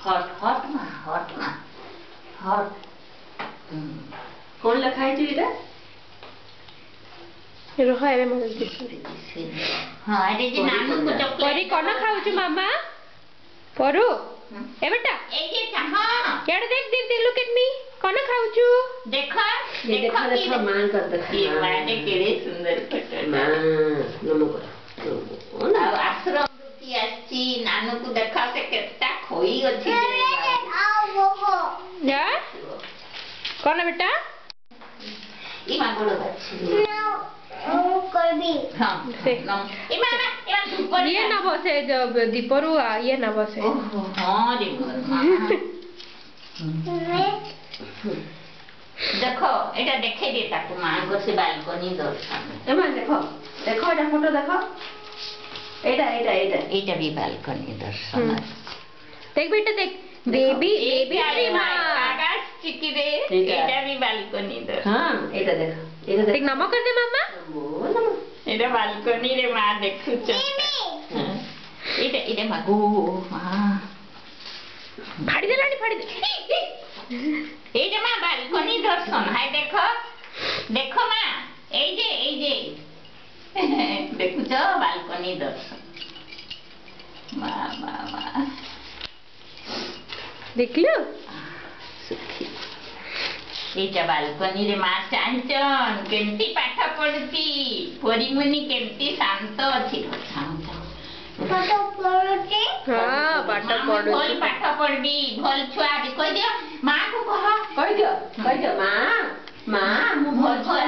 hot hot मा hot कौन लिखा है इटा रहा है मत हां अरे जे नानू को चॉकलेट परी कोन खाउ छु मामा परू ए बेटा ए जे हां केड़ देख देख देख लुक एट मी कोन खाउ छु देखो देखो देखो मां कर देखो ये मां ने केड़े सुंदर फोटो मां नमो कर आ आश्रम रुति आछि नानू को देखा से केता खोई अछि या कोन बेटा ई मां गोड़ अछि हाँ से ये ना बसे जब दीपरु ये ना बसे हाँ रे देखो एटा देखे दे ताको मां को से बालकनी दर्शन ए मां देखो देखो एटा फोटो देखो एटा एटा एटा एटा भी बालकनी दर्शन देख बेटा देख बेबी बेबी श्री मां आकाश चिकी रे एटा भी बालकनी दर्शन हां एटा देखो देख नमो कर दे मामा एटा बालकनी रे मां देखु छ एटा एटा मागो मां फाड़ी दे एटा मां बालकनी दर्शन हाय देखो देखो मां ए जे देखु छ बालकनी दर्शन वाह वाह वाह देख लो सुखी एटा बालकनी रे मां चांचन केमती पाठ पढती परिमुनि केमती शांत अछि पाठ पढते हां पाठ पढु भल पाठ पढबी भल छुआ भी कह दियो मां को कह दियो मां मु भल छुआ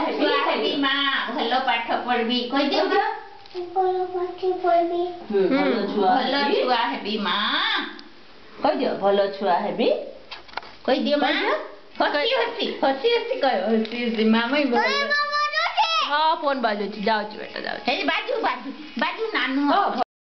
हेबी मां भल पाठ पढबी कह दियो भल पाठ पढबी भल छुआ हेबी मां कह दियो भल छुआ हेबी कह दियो मां हसी कह मामा ही हां फोन बाजो जाओ बेटा जाओ बाजू नानू